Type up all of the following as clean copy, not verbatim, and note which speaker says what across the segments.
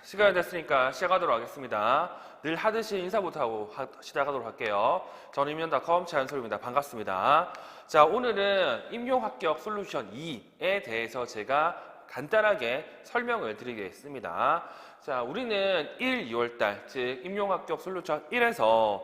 Speaker 1: 시간이 됐으니까 시작하도록 하겠습니다. 늘 하듯이 인사부터 하고 시작하도록 할게요. 저는 임연닷컴 최한솔입니다. 반갑습니다. 자, 오늘은 임용합격 솔루션 2에 대해서 제가 간단하게 설명을 드리겠습니다. 자, 우리는 1, 2월달, 즉 임용합격 솔루션 1에서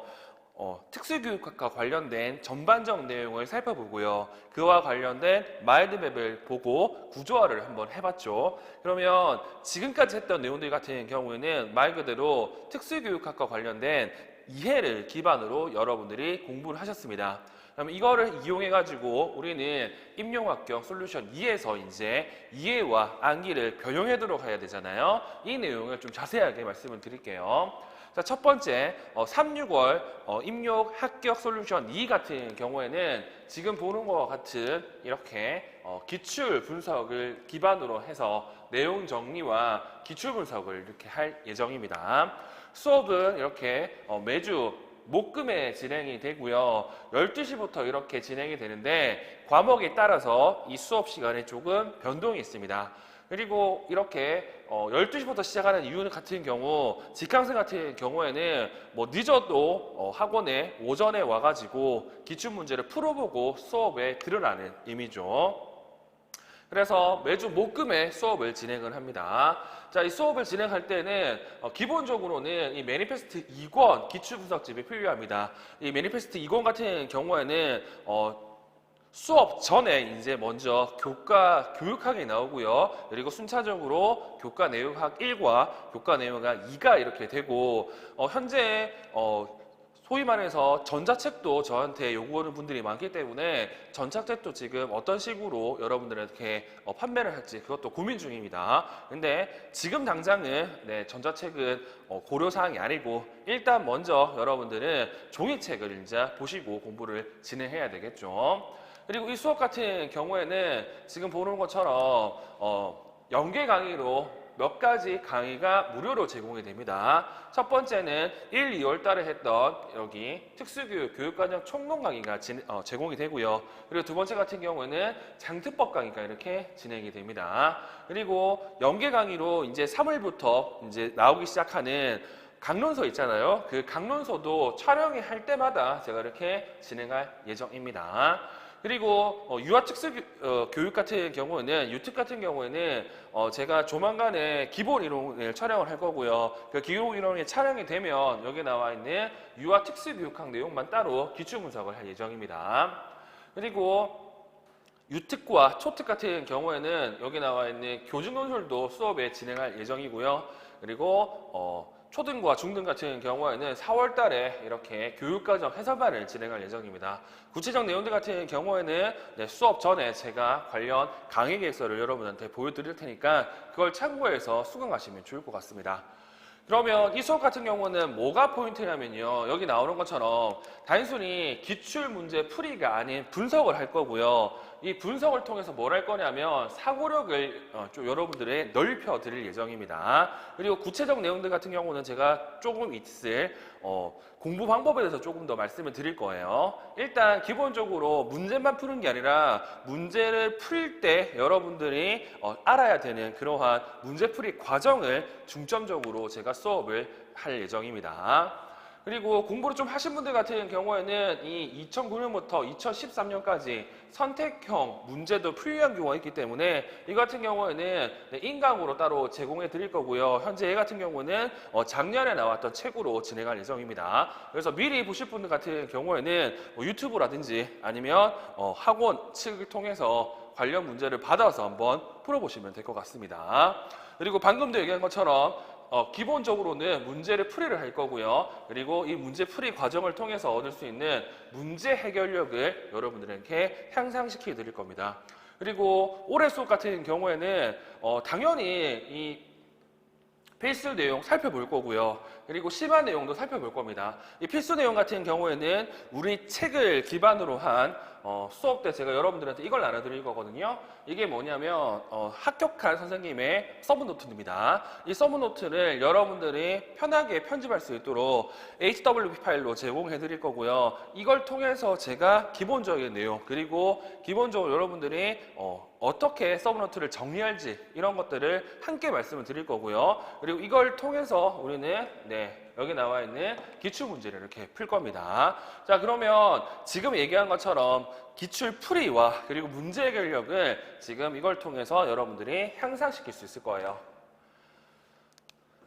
Speaker 1: 특수교육학과 관련된 전반적 내용을 살펴보고요. 그와 관련된 마인드맵을 보고 구조화를 한번 해봤죠. 그러면 지금까지 했던 내용들 같은 경우에는 말 그대로 특수교육학과 관련된 이해를 기반으로 여러분들이 공부를 하셨습니다. 그럼 이거를 이용해가지고 우리는 임용합격 솔루션 2에서 이제 이해와 암기를 변형하도록 해야 되잖아요. 이 내용을 좀 자세하게 말씀을 드릴게요. 자, 첫 번째 3-6월 임용 합격 솔루션 2 같은 경우에는 지금 보는 것과 같은 이렇게 기출 분석을 기반으로 해서 내용 정리와 기출 분석을 이렇게 할 예정입니다. 수업은 이렇게 매주 목금에 진행이 되고요. 12시부터 이렇게 진행이 되는데 과목에 따라서 이 수업 시간에 조금 변동이 있습니다. 그리고 이렇게 12시부터 시작하는 이유 같은 경우 직강생 같은 경우에는 뭐 늦어도 학원에 오전에 와가지고 기출문제를 풀어보고 수업에 들으라는 의미죠. 그래서 매주 목금에 수업을 진행을 합니다. 자, 이 수업을 진행할 때는 기본적으로는 이 매니페스트 2권 기출분석집이 필요합니다. 이 매니페스트 2권 같은 경우에는 수업 전에 이제 먼저 교과 교육학이 나오고요. 그리고 순차적으로 교과 내용학 1과 교과 내용학 2가 이렇게 되고 현재 소위 말해서 전자책도 저한테 요구하는 분들이 많기 때문에 전자책도 지금 어떤 식으로 여러분들에게 판매를 할지 그것도 고민 중입니다. 근데 지금 당장은 전자책은 고려사항이 아니고 일단 먼저 여러분들은 종이책을 이제 보시고 공부를 진행해야 되겠죠. 그리고 이 수업 같은 경우에는 지금 보는 것처럼 연계 강의로 몇 가지 강의가 무료로 제공이 됩니다. 첫 번째는 1, 2월 달에 했던 여기 특수교육 교육과정 총론 강의가 제공이 되고요. 그리고 두 번째 같은 경우에는 장특법 강의가 이렇게 진행이 됩니다. 그리고 연계 강의로 이제 3월부터 이제 나오기 시작하는 강론서 있잖아요. 그 강론서도 촬영을 할 때마다 제가 이렇게 진행할 예정입니다. 그리고 유아특수교육 같은 경우에는 유특 같은 경우에는 제가 조만간에 기본 이론을 촬영을 할 거고요. 그 기본 이론이 촬영이 되면 여기 나와 있는 유아특수교육학 내용만 따로 기출 분석을 할 예정입니다. 그리고 유특과 초특 같은 경우에는 여기 나와 있는 교직논술도 수업에 진행할 예정이고요. 그리고 초등과 중등 같은 경우에는 4월 달에 이렇게 교육과정 해설반을 진행할 예정입니다. 구체적 내용들 같은 경우에는 수업 전에 제가 관련 강의 계획서를 여러분한테 보여드릴 테니까 그걸 참고해서 수강하시면 좋을 것 같습니다. 그러면 이 수업 같은 경우는 뭐가 포인트냐면요. 여기 나오는 것처럼 단순히 기출문제 풀이가 아닌 분석을 할 거고요. 이 분석을 통해서 뭘 할 거냐면 사고력을 좀 여러분들의 넓혀 드릴 예정입니다. 그리고 구체적 내용들 같은 경우는 제가 조금 있을 공부 방법에 대해서 조금 더 말씀을 드릴 거예요. 일단 기본적으로 문제만 푸는 게 아니라 문제를 풀 때 여러분들이 알아야 되는 그러한 문제풀이 과정을 중점적으로 제가 수업을 할 예정입니다. 그리고 공부를 좀 하신 분들 같은 경우에는 이 2009년부터 2013년까지 선택형 문제도 풀이한 경우가 있기 때문에 이 같은 경우에는 인강으로 따로 제공해 드릴 거고요. 현재 얘 같은 경우는 작년에 나왔던 책으로 진행할 예정입니다. 그래서 미리 보실 분들 같은 경우에는 유튜브라든지 아니면 학원 측을 통해서 관련 문제를 받아서 한번 풀어보시면 될 것 같습니다. 그리고 방금도 얘기한 것처럼 기본적으로는 문제를 풀이를 할 거고요. 그리고 이 문제 풀이 과정을 통해서 얻을 수 있는 문제 해결력을 여러분들에게 향상시켜 드릴 겁니다. 그리고 올해 수업 같은 경우에는 당연히 이 필수 내용 살펴볼 거고요. 그리고 심화 내용도 살펴볼 겁니다. 이 필수 내용 같은 경우에는 우리 책을 기반으로 한 수업 때 제가 여러분들한테 이걸 나눠드릴 거거든요. 이게 뭐냐면 합격한 선생님의 서브노트입니다. 이 서브노트를 여러분들이 편하게 편집할 수 있도록 HWP 파일로 제공해 드릴 거고요. 이걸 통해서 제가 기본적인 내용 그리고 기본적으로 여러분들이 어떻게 서브노트를 정리할지 이런 것들을 함께 말씀을 드릴 거고요. 그리고 이걸 통해서 우리는 여기 나와 있는 기출 문제를 이렇게 풀 겁니다. 자, 그러면 지금 얘기한 것처럼 기출 풀이와 그리고 문제 해결력을 지금 이걸 통해서 여러분들이 향상시킬 수 있을 거예요.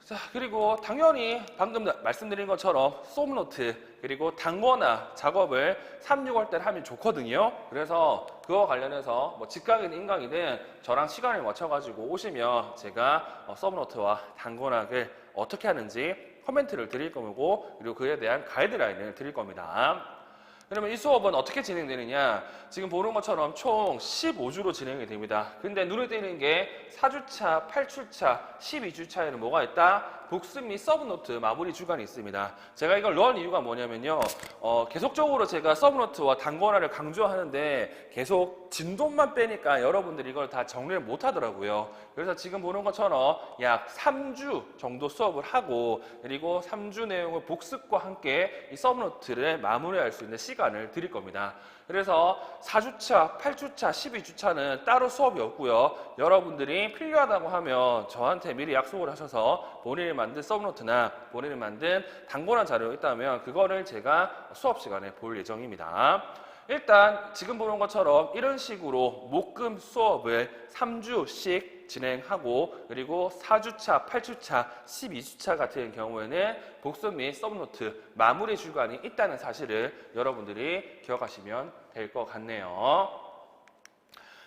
Speaker 1: 자, 그리고 당연히 방금 말씀드린 것처럼 수업노트 그리고 단권화 작업을 3, 6월 때 하면 좋거든요. 그래서 그와 관련해서 뭐 직강이든 인강이든 저랑 시간을 맞춰가지고 오시면 제가 수업노트와 단권화를 어떻게 하는지 코멘트를 드릴 거고 그리고 그에 대한 가이드라인을 드릴 겁니다. 그러면 이 수업은 어떻게 진행되느냐? 지금 보는 것처럼 총 15주로 진행이 됩니다. 근데 눈에 띄는 게 4주차, 8주차, 12주차에는 뭐가 있다? 복습 및 서브노트 마무리 주간이 있습니다. 제가 이걸 넣은 이유가 뭐냐면요. 계속적으로 제가 서브노트와 단권화를 강조하는데 계속 진도만 빼니까 여러분들이 이걸 다 정리를 못 하더라고요. 그래서 지금 보는 것처럼 약 3주 정도 수업을 하고 그리고 3주 내용을 복습과 함께 이 서브노트를 마무리할 수 있는 시간을 드릴 겁니다. 그래서 4주차, 8주차, 12주차는 따로 수업이 없고요. 여러분들이 필요하다고 하면 저한테 미리 약속을 하셔서 본인이 만든 서브노트나 본인이 만든 단권화 자료가 있다면 그거를 제가 수업 시간에 볼 예정입니다. 일단 지금 보는 것처럼 이런 식으로 목금 수업을 3주씩 진행하고 그리고 4주차, 8주차, 12주차 같은 경우에는 복습 및 서브노트 마무리 주간이 있다는 사실을 여러분들이 기억하시면 될 것 같네요.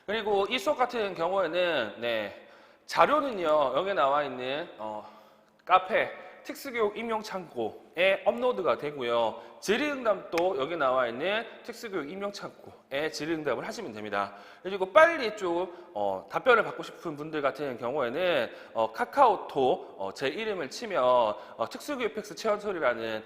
Speaker 1: 그리고 이 수업 같은 경우에는 자료는요 여기 나와 있는 카페 특수교육 임용창고에 업로드가 되고요. 질의응답도 여기 나와 있는 특수교육 임용창고에 질의응답을 하시면 됩니다. 그리고 빨리 좀 답변을 받고 싶은 분들 같은 경우에는 카카오톡 제 이름을 치면 특수교육 팩스 체험소리라는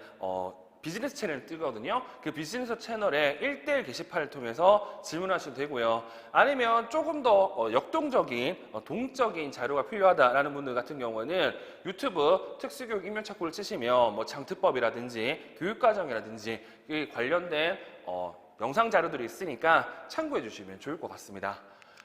Speaker 1: 비즈니스 채널이 뜨거든요. 그 비즈니스 채널에 1대1 게시판을 통해서 질문하셔도 되고요. 아니면 조금 더 역동적인, 동적인 자료가 필요하다라는 분들 같은 경우에는 유튜브 특수교육 임용창고를 치시면 뭐 장특법이라든지 교육과정이라든지 관련된 영상 자료들이 있으니까 참고해 주시면 좋을 것 같습니다.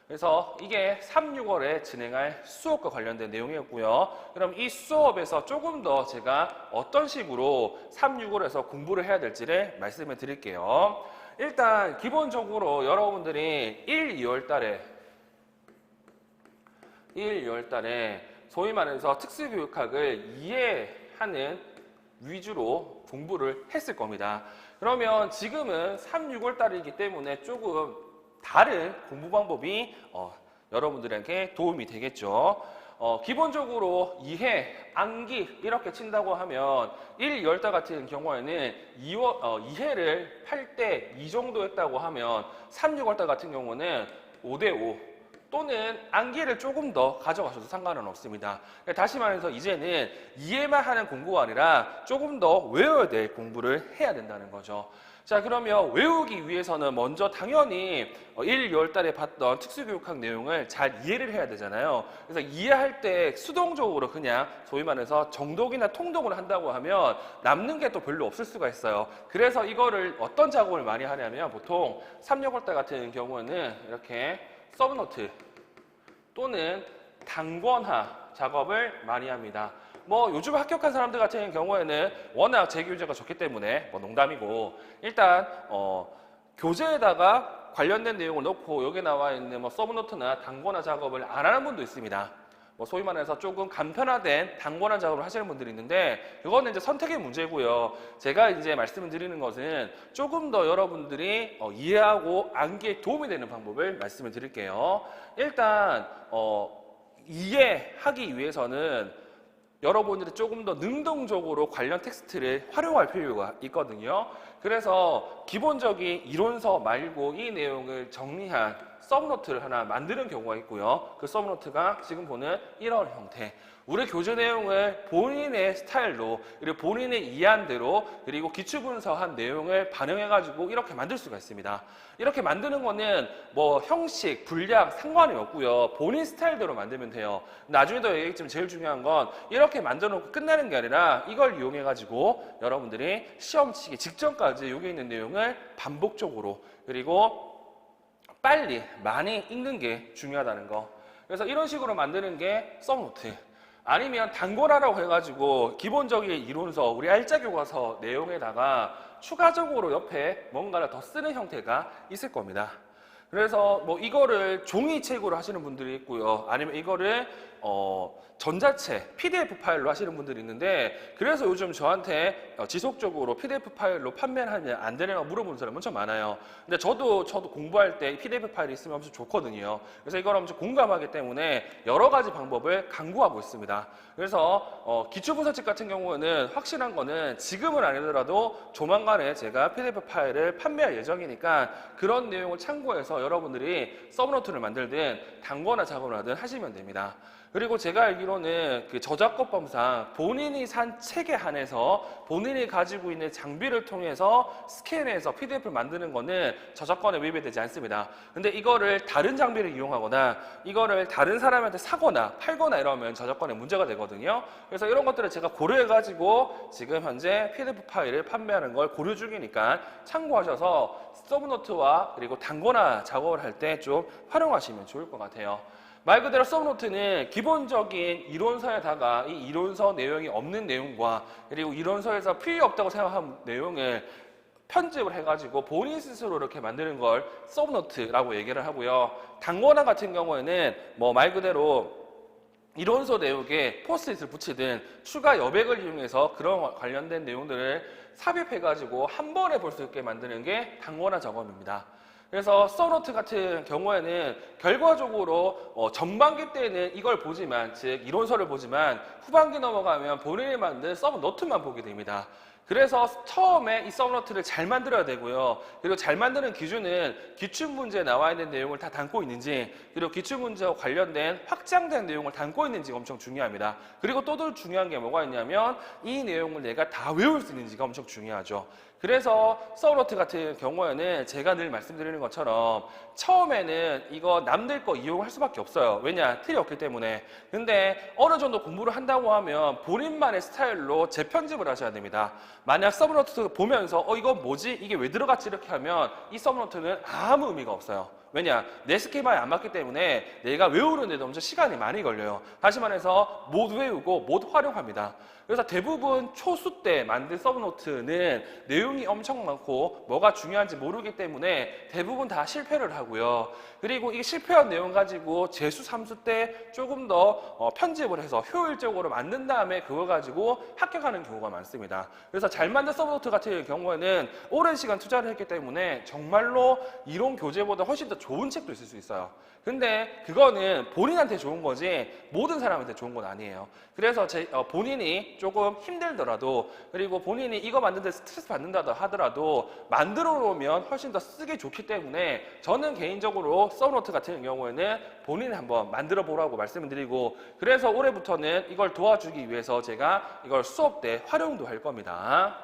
Speaker 1: 그래서 이게 3, 6월에 진행할 수업과 관련된 내용이었고요. 그럼 이 수업에서 조금 더 제가 어떤 식으로 3, 6월에서 공부를 해야 될지를 말씀을 드릴게요. 일단 기본적으로 여러분들이 1, 2월 달에 소위 말해서 특수교육학을 이해하는 위주로 공부를 했을 겁니다. 그러면 지금은 3, 6월 달이기 때문에 조금 다른 공부 방법이 여러분들에게 도움이 되겠죠. 기본적으로 이해, 암기 이렇게 친다고 하면 1, 2월달 같은 경우에는 이해를 8대 2 정도 했다고 하면 3, 6월달 같은 경우는 5대 5 또는 암기를 조금 더 가져가셔도 상관은 없습니다. 다시 말해서 이제는 이해만 하는 공부가 아니라 조금 더 외워야 될 공부를 해야 된다는 거죠. 자, 그러면 외우기 위해서는 먼저 당연히 1, 2월 달에 봤던 특수교육학 내용을 잘 이해를 해야 되잖아요. 그래서 이해할 때 수동적으로 그냥 소위 말해서 정독이나 통독을 한다고 하면 남는 게 또 별로 없을 수가 있어요. 그래서 이거를 어떤 작업을 많이 하냐면 보통 3, 6월 달 같은 경우는 이렇게 서브노트 또는 단권화 작업을 많이 합니다. 뭐 요즘 합격한 사람들 같은 경우에는 워낙 재교재가 좋기 때문에 뭐 농담이고 일단 교재에다가 관련된 내용을 넣고 여기 나와 있는 뭐 서브노트나 단권화 작업을 안 하는 분도 있습니다. 뭐 소위 말해서 조금 간편화된 단권화 작업을 하시는 분들이 있는데 그거는 이제 선택의 문제고요. 제가 이제 말씀을 드리는 것은 조금 더 여러분들이 이해하고 암기에 도움이 되는 방법을 말씀을 드릴게요. 일단 이해하기 위해서는 여러분들이 조금 더 능동적으로 관련 텍스트를 활용할 필요가 있거든요. 그래서 기본적인 이론서 말고 이 내용을 정리한 서브노트를 하나 만드는 경우가 있고요. 그 서브노트가 지금 보는 이런 형태. 우리 교재 내용을 본인의 스타일로 그리고 본인의 이해한 대로 그리고 기출분석한 내용을 반영해가지고 이렇게 만들 수가 있습니다. 이렇게 만드는 거는 뭐 형식, 분량 상관이 없고요. 본인 스타일대로 만들면 돼요. 나중에 더 얘기했지만 제일 중요한 건 이렇게 만들어 놓고 끝나는 게 아니라 이걸 이용해가지고 여러분들이 시험 치기 직전까지 여기 있는 내용을 반복적으로 그리고 빨리 많이 읽는 게 중요하다는 거. 그래서 이런 식으로 만드는 게 서브노트. 아니면 단권화라고 해가지고 기본적인 이론서, 우리 알짜 교과서 내용에다가 추가적으로 옆에 뭔가를 더 쓰는 형태가 있을 겁니다. 그래서 뭐 이거를 종이책으로 하시는 분들이 있고요. 아니면 이거를 전자책, PDF 파일로 하시는 분들이 있는데 그래서 요즘 저한테 지속적으로 PDF 파일로 판매를 하냐 안 되냐고 물어보는 사람이 엄청 많아요. 근데 저도 공부할 때 PDF 파일이 있으면 엄청 좋거든요. 그래서 이걸 엄청 공감하기 때문에 여러 가지 방법을 강구하고 있습니다. 그래서 기출분석책 같은 경우는 확실한 거는 지금은 아니더라도 조만간에 제가 PDF 파일을 판매할 예정이니까 그런 내용을 참고해서 여러분들이 서브노트를 만들든 단권화 작업을 하든 하시면 됩니다. 그리고 제가 알기로는 그 저작권법상 본인이 산 책에 한해서 본인이 가지고 있는 장비를 통해서 스캔해서 PDF를 만드는 거는 저작권에 위배되지 않습니다. 근데 이거를 다른 장비를 이용하거나 이거를 다른 사람한테 사거나 팔거나 이러면 저작권에 문제가 되거든요. 그래서 이런 것들을 제가 고려해가지고 지금 현재 PDF 파일을 판매하는 걸 고려 중이니까 참고하셔서 서브노트와 그리고 단권화 작업을 할 때 좀 활용하시면 좋을 것 같아요. 말 그대로 서브노트는 기본적인 이론서에다가 이 이론서 내용이 없는 내용과 그리고 이론서에서 필요 없다고 생각한 내용을 편집을 해가지고 본인 스스로 이렇게 만드는 걸 서브노트라고 얘기를 하고요. 단권화 같은 경우에는 뭐 말 그대로 이론서 내용에 포스트잇을 붙이든 추가 여백을 이용해서 그런 관련된 내용들을 삽입해가지고 한 번에 볼 수 있게 만드는 게 단권화 작업입니다. 그래서 서브노트 같은 경우에는 결과적으로 전반기 때는 이걸 보지만, 즉 이론서를 보지만 후반기 넘어가면 본인이 만든 서브노트만 보게 됩니다. 그래서 처음에 이 서브노트를 잘 만들어야 되고요. 그리고 잘 만드는 기준은 기출문제에 나와 있는 내용을 다 담고 있는지, 그리고 기출문제와 관련된 확장된 내용을 담고 있는지가 엄청 중요합니다. 그리고 또 더 중요한 게 뭐가 있냐면 이 내용을 내가 다 외울 수 있는지가 엄청 중요하죠. 그래서 서브노트 같은 경우에는 제가 늘 말씀드리는 것처럼 처음에는 이거 남들 거 이용할 수밖에 없어요. 왜냐? 틀이 없기 때문에. 근데 어느 정도 공부를 한다고 하면 본인만의 스타일로 재편집을 하셔야 됩니다. 만약 서브노트 보면서 이거 뭐지? 이게 왜 들어갔지? 이렇게 하면 이 서브노트는 아무 의미가 없어요. 왜냐? 내 스키마에 안 맞기 때문에 내가 외우는데도 엄청 시간이 많이 걸려요. 다시 말해서 못 외우고 못 활용합니다. 그래서 대부분 초수 때 만든 서브노트는 내용이 엄청 많고 뭐가 중요한지 모르기 때문에 대부분 다 실패를 하고요. 그리고 이 실패한 내용 가지고 재수, 삼수 때 조금 더 편집을 해서 효율적으로 만든 다음에 그거 가지고 합격하는 경우가 많습니다. 그래서 잘 만든 서브노트 같은 경우에는 오랜 시간 투자를 했기 때문에 정말로 이론 교재보다 훨씬 더 좋은 책도 있을 수 있어요. 근데 그거는 본인한테 좋은 거지 모든 사람한테 좋은 건 아니에요. 그래서 본인이 조금 힘들더라도 그리고 본인이 이거 만드는데 스트레스 받는다 하더라도 만들어 놓으면 훨씬 더 쓰기 좋기 때문에 저는 개인적으로 서브노트 같은 경우에는 본인이 한번 만들어 보라고 말씀을 드리고, 그래서 올해부터는 이걸 도와주기 위해서 제가 이걸 수업 때 활용도 할 겁니다.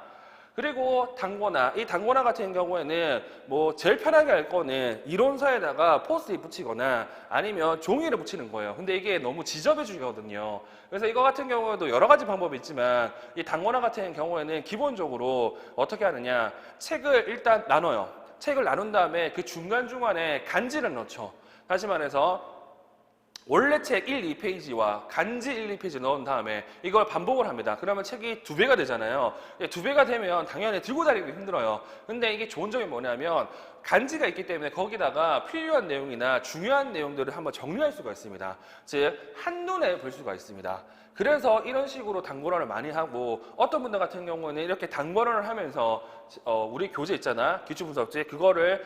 Speaker 1: 그리고 단권화, 이 단권화 같은 경우에는 뭐 제일 편하게 할 거는 이론서에다가 포스트잇 붙이거나 아니면 종이를 붙이는 거예요. 근데 이게 너무 지저분해 주거든요. 그래서 이거 같은 경우에도 여러 가지 방법이 있지만 이 단권화 같은 경우에는 기본적으로 어떻게 하느냐, 책을 일단 나눠요. 책을 나눈 다음에 그 중간중간에 간지를 넣죠. 다시 말해서 원래 책 1, 2페이지와 간지 1, 2페이지 넣은 다음에 이걸 반복을 합니다. 그러면 책이 2배가 되잖아요. 2배가 되면 당연히 들고 다니기 힘들어요. 근데 이게 좋은 점이 뭐냐면 간지가 있기 때문에 거기다가 필요한 내용이나 중요한 내용들을 한번 정리할 수가 있습니다. 즉 한눈에 볼 수가 있습니다. 그래서 이런 식으로 단권화를 많이 하고, 어떤 분들 같은 경우는 이렇게 단권화를 하면서 우리 교재 있잖아, 기출분석지, 그거를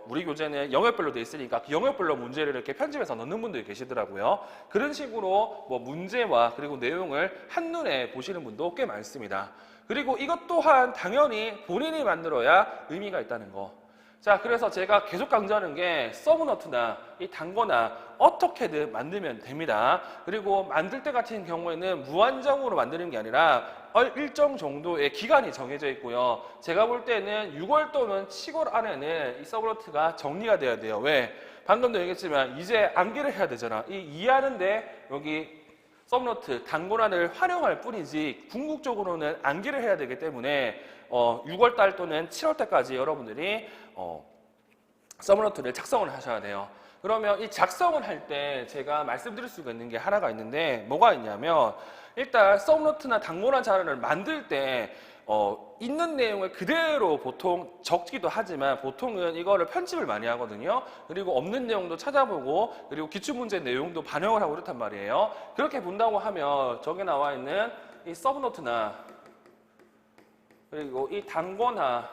Speaker 1: 우리 교재는 영역별로 돼 있으니까 그 영역별로 문제를 이렇게 편집해서 넣는 분들이 계시더라고요. 그런 식으로 뭐 문제와 그리고 내용을 한눈에 보시는 분도 꽤 많습니다. 그리고 이것 또한 당연히 본인이 만들어야 의미가 있다는 거. 자, 그래서 제가 계속 강조하는 게 서브노트나 이 단거나 어떻게든 만들면 됩니다. 그리고 만들 때 같은 경우에는 무한정으로 만드는 게 아니라 일정 정도의 기간이 정해져 있고요. 제가 볼 때는 6월 또는 7월 안에는 이 서브노트가 정리가 돼야 돼요. 왜? 방금도 얘기했지만 이제 암기를 해야 되잖아. 이 이해하는데 여기 서브노트 단권한을 활용할 뿐이지 궁극적으로는 암기를 해야 되기 때문에 6월 달 또는 7월 달까지 여러분들이 서브노트를 작성을 하셔야 돼요. 그러면 이 작성을 할 때 제가 말씀드릴 수가 있는 게 하나가 있는데 뭐가 있냐면 일단 서브노트나 단권한 자료를 만들 때 있는 내용을 그대로 보통 적기도 하지만 보통은 이거를 편집을 많이 하거든요. 그리고 없는 내용도 찾아보고 그리고 기출문제 내용도 반영을 하고 그렇단 말이에요. 그렇게 본다고 하면 저기 나와 있는 이 서브노트나 그리고 이 단권화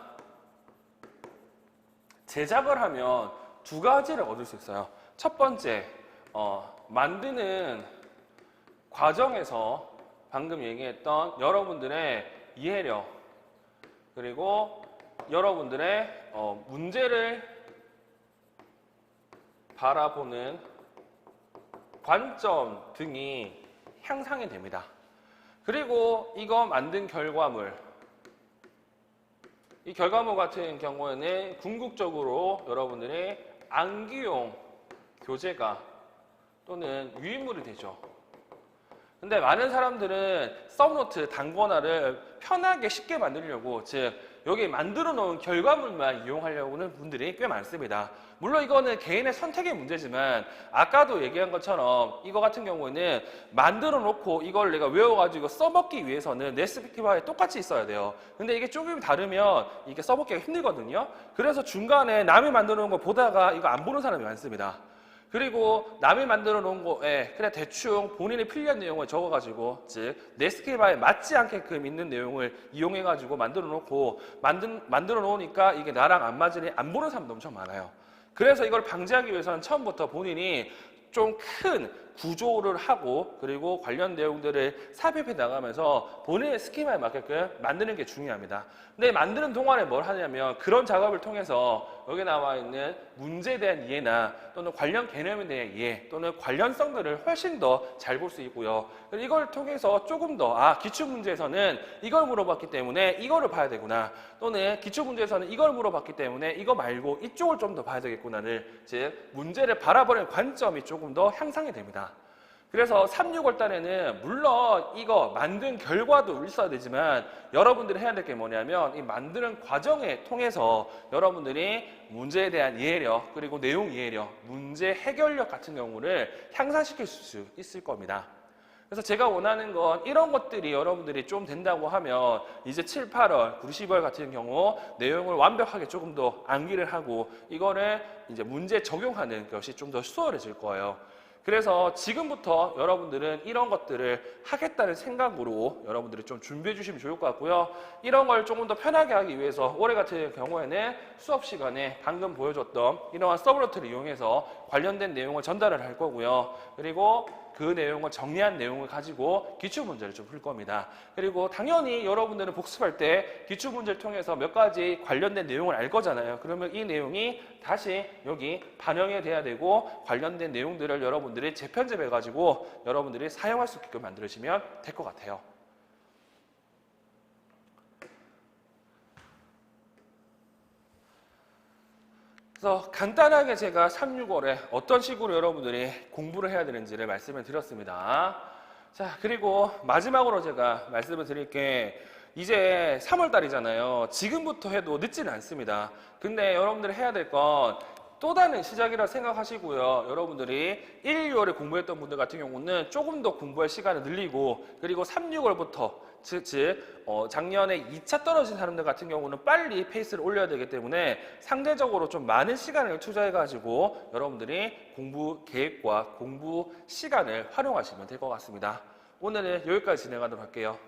Speaker 1: 제작을 하면 두 가지를 얻을 수 있어요. 첫 번째, 만드는 과정에서 방금 얘기했던 여러분들의 이해력 그리고 여러분들의 문제를 바라보는 관점 등이 향상이 됩니다. 그리고 이거 만든 결과물 이 결과물 같은 경우에는 궁극적으로 여러분들이 암기용 교재가 또는 유인물이 되죠. 근데 많은 사람들은 서브노트 단권화를 편하게 쉽게 만들려고 즉 여기 만들어 놓은 결과물만 이용하려고는 분들이 꽤 많습니다. 물론 이거는 개인의 선택의 문제지만 아까도 얘기한 것처럼 이거 같은 경우에는 만들어 놓고 이걸 내가 외워가지고 써먹기 위해서는 네스피티와에 똑같이 있어야 돼요. 근데 이게 조금 다르면 이게 써먹기가 힘들거든요. 그래서 중간에 남이 만들어 놓은 거 보다가 이거 안 보는 사람이 많습니다. 그리고 남이 만들어 놓은 거에 그냥 대충 본인이 필요한 내용을 적어가지고 즉 내 스킬바에 맞지 않게끔 있는 내용을 이용해가지고 만들어 놓고 만들어 놓으니까 이게 나랑 안 맞으니 안 보는 사람도 엄청 많아요. 그래서 이걸 방지하기 위해서는 처음부터 본인이 좀 큰 구조를 하고 그리고 관련 내용들을 삽입해 나가면서 본인의 스키마에 맞게끔 만드는 게 중요합니다. 근데 만드는 동안에 뭘 하냐면 그런 작업을 통해서 여기 나와 있는 문제에 대한 이해나 또는 관련 개념에 대한 이해 또는 관련성들을 훨씬 더 잘 볼 수 있고요. 이걸 통해서 조금 더 기출문제에서는 이걸 물어봤기 때문에 이거를 봐야 되구나 또는 기출문제에서는 이걸 물어봤기 때문에 이거 말고 이쪽을 좀 더 봐야 되겠구나를 즉 문제를 바라보는 관점이 조금 더 향상이 됩니다. 그래서 3, 6월 달에는 물론 이거 만든 결과도 있어야 되지만 여러분들이 해야 될 게 뭐냐면 이 만드는 과정에 통해서 여러분들이 문제에 대한 이해력 그리고 내용 이해력, 문제 해결력 같은 경우를 향상시킬 수 있을 겁니다. 그래서 제가 원하는 건 이런 것들이 여러분들이 좀 된다고 하면 이제 7, 8월, 9, 10월 같은 경우 내용을 완벽하게 조금 더 암기를 하고 이거를 이제 문제 적용하는 것이 좀 더 수월해질 거예요. 그래서 지금부터 여러분들은 이런 것들을 하겠다는 생각으로 여러분들이 좀 준비해 주시면 좋을 것 같고요. 이런 걸 조금 더 편하게 하기 위해서 올해 같은 경우에는 수업 시간에 방금 보여줬던 이러한 서브노트를 이용해서 관련된 내용을 전달을 할 거고요. 그리고 그 내용을 정리한 내용을 가지고 기출문제를 좀 풀 겁니다. 그리고 당연히 여러분들은 복습할 때 기출문제를 통해서 몇 가지 관련된 내용을 알 거잖아요. 그러면 이 내용이 다시 여기 반영이 돼야 되고 관련된 내용들을 여러분들이 재편집해가지고 여러분들이 사용할 수 있게끔 만들어주시면 될 것 같아요. 그래서 간단하게 제가 3, 6월에 어떤 식으로 여러분들이 공부를 해야 되는지를 말씀을 드렸습니다. 자, 그리고 마지막으로 제가 말씀을 드릴 게 이제 3월 달이잖아요. 지금부터 해도 늦지는 않습니다. 근데 여러분들이 해야 될 건 또 다른 시작이라 생각하시고요. 여러분들이 1, 2월에 공부했던 분들 같은 경우는 조금 더 공부할 시간을 늘리고 그리고 3, 6월부터 즉 작년에 2차 떨어진 사람들 같은 경우는 빨리 페이스를 올려야 되기 때문에 상대적으로 좀 많은 시간을 투자해가지고 여러분들이 공부 계획과 공부 시간을 활용하시면 될 것 같습니다. 오늘은 여기까지 진행하도록 할게요.